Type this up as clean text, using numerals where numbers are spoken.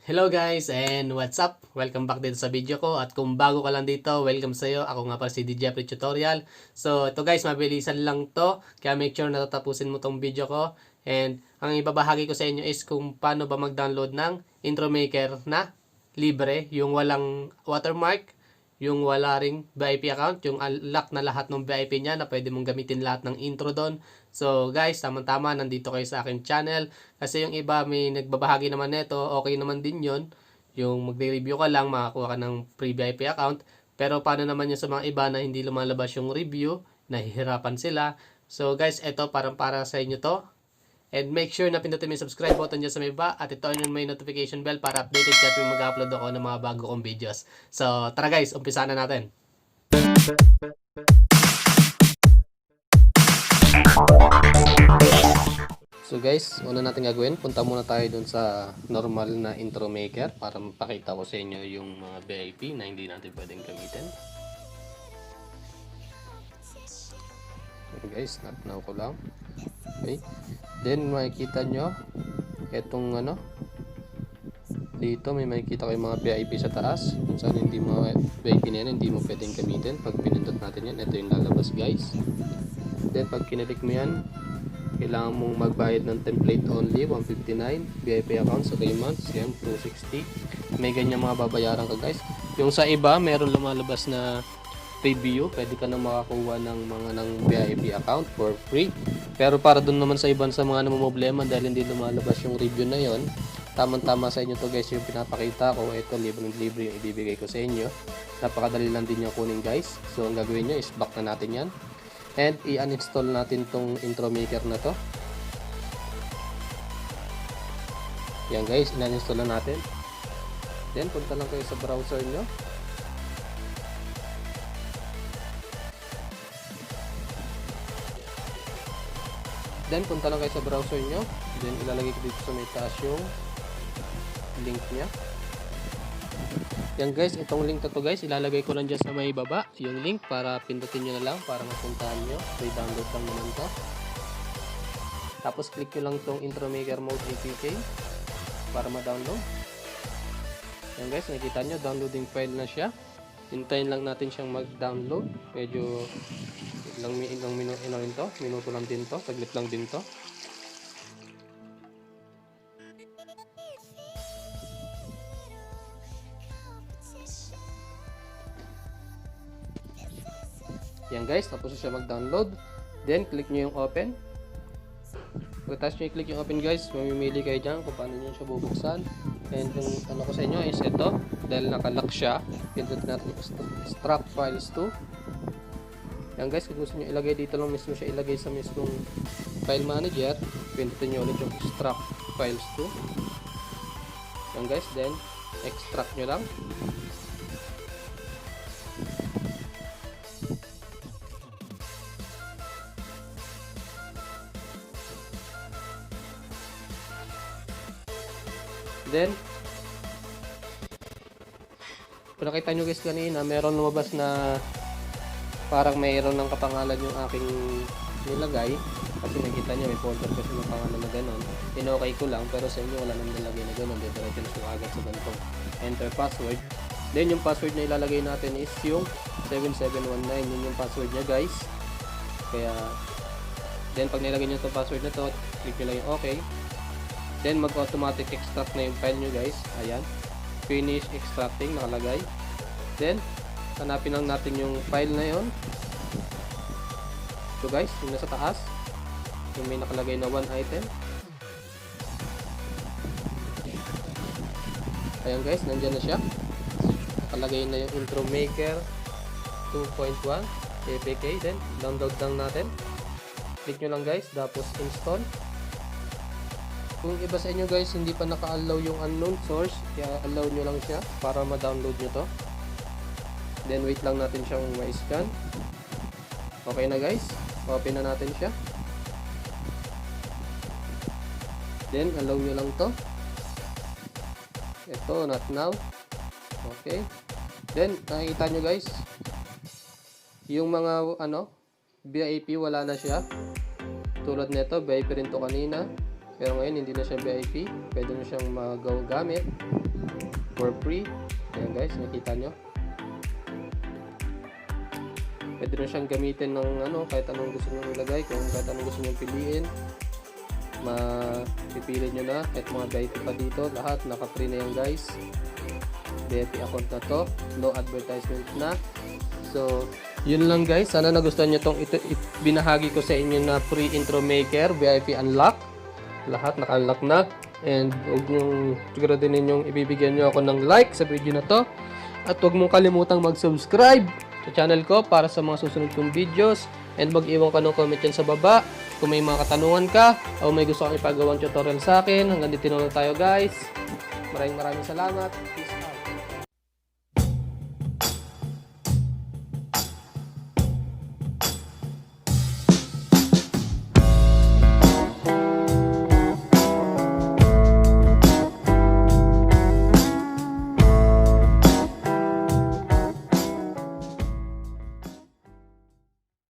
Hello guys and what's up? Welcome back dito sa video ko at kung bago ka lang dito, welcome sa iyo. Ako nga pala si DJ Jeffrey Tutorial. So ito guys, mabilisan lang to. Kaya make sure na tatapusin mo tong video ko. And ang ibabahagi ko sa inyo is kung paano ba mag-download ng intro maker na libre, yung walang watermark, yung wala ring VIP account, yung unlock na lahat ng VIP niya na pwede mong gamitin lahat ng intro doon. So guys, tama-tama, nandito kayo sa akin channel. Kasi yung iba may nagbabahagi naman nito, okay naman din yon. Yung magre-review ka lang, makakuha ka ng free VIP account. Pero paano naman yung sa mga iba na hindi lumalabas yung review, nahihirapan sila. So guys, ito parang para sa inyo to. And make sure na pindutin mo yung subscribe button dyan sa may ba at ito yung may notification bell para updated ka tuwing mag-upload ako ng mga bago kong videos. So tara guys, umpisa na natin. So guys, una natin gagawin, punta muna tayo dun sa normal na intro maker para mapakita ko sa inyo yung mga VIP na hindi natin pwedeng gamitin. Okay guys, natanaw ko lang. Okay. Then makikita nyo etong dito may makikita kayo mga VIP sa taas kung saan hindi mo VIP na yan, hindi mo pwedeng gamitin. Pag pinindot natin yan, ito yung lalabas guys. Then pag kinilik mo yan, kailangan mong magbayad ng template only 159, VIP account sa 3 months yan 260. May ganyan mga babayaran ka guys. Yung sa iba meron lumalabas na review, pwede ka na makakuha ng mga ng VIP account for free. Pero para dun naman sa iban sa mga namumblema dahil hindi lumalabas yung review na yon, tamang-tama sa inyo to guys yung pinapakita ko. Ito libre yung ibibigay ko sa inyo. Napakadali lang din yung kunin guys. So ang gagawin nyo is back na natin yan and i-uninstall natin tong intro maker na to. Yan guys, i-uninstall na natin. Then punta lang kayo sa browser nyo. Then punta lang kayo sa browser nyo. Then ilalagay ko dito sa may taas yung link nya. Yan guys, itong link na to guys, ilalagay ko lang dyan sa may baba yung link para pindutin nyo na lang para mapuntahan nyo. Free download lang naman to. Tapos click nyo lang tong intro maker mode APK para ma-download. Yan guys, nakikita nyo downloading file na siya. Hintayin lang natin siyang mag-download. Medyo ilang minuto lang din to, saglit lang din to. Yan guys, tapos siya mag-download. Then click nyo yung open. Pagkatapos nyo i-click yung open guys, mamimili kayo dyan kung paano nyo siya bubuksan. And yung ano ko sa inyo is ito, dahil nakalock siya, pindutin natin yung extract files to. Yan guys, kung gusto nyo ilagay dito lang mismo siya ilagay sa mismong file manager, pindutin nyo ulit yung extract files to. Yan guys, then extract nyo lang. Then kung nakita nyo guys kanina, meron lumabas na parang mayroon ng kapangalan yung aking nilagay. Kasi nakita nyo may folder kasi ng pangalan na gano'n. In-okay ko lang, pero sa inyo wala nang nilagay na gano'n. Diretso na siya agad sa ganitong enter password. Then yung password na ilalagay natin is yung 7719. Yun yung password niya guys. Kaya then pag nilagay nyo itong password na to, click nyo lang yung okay. Then mag-automatic extract na yung file nyo guys. Ayan. Finish extracting nakalagay. Then hanapin lang natin yung file na yon. So guys, yung nasa taas, yung may nakalagay na one item. Ayan guys, nandyan na siya. Nakalagay na yung intro maker 2.1 APK. Then download lang natin. Click nyo lang guys, tapos install. Kung iba sa inyo guys, hindi pa naka-allow yung unknown source, kaya allow nyo lang siya para ma-download nyo to. Then wait lang natin siyang ma-scan. Okay na guys, open na natin siya. Then allow nyo lang to. Ito, not now. Okay. Then nakikita nyo guys, yung mga VIP wala na siya. Tulad nito, VIP rin to kanina. Pero ngayon hindi na siya VIP. Pwede nyo siyang magagamit for free. Ayan guys, nakita nyo. Pwede nyo siyang gamitin ng kahit anong gusto nyo ilagay. Kung kahit anong gusto nyo piliin, mapipili nyo na. Kahit mga VIP pa dito, lahat naka-free na yan guys. VIP account na to, no advertisement na. So yun lang guys, sana nagustuhan nyo tong binahagi ko sa inyo na free intro maker, VIP unlock. Lahat naka-unlock na. And huwag nyong siguro din ninyong ibibigyan nyo ako ng like sa video na to. At huwag mong kalimutang mag-subscribe sa channel ko para sa mga susunod kong videos. And mag-iwan ka ng comment yan sa baba kung may mga katanungan ka o may gusto kang ipagawang tutorial sa akin. Hanggang dito na lang tayo guys. Maraming salamat. Peace out.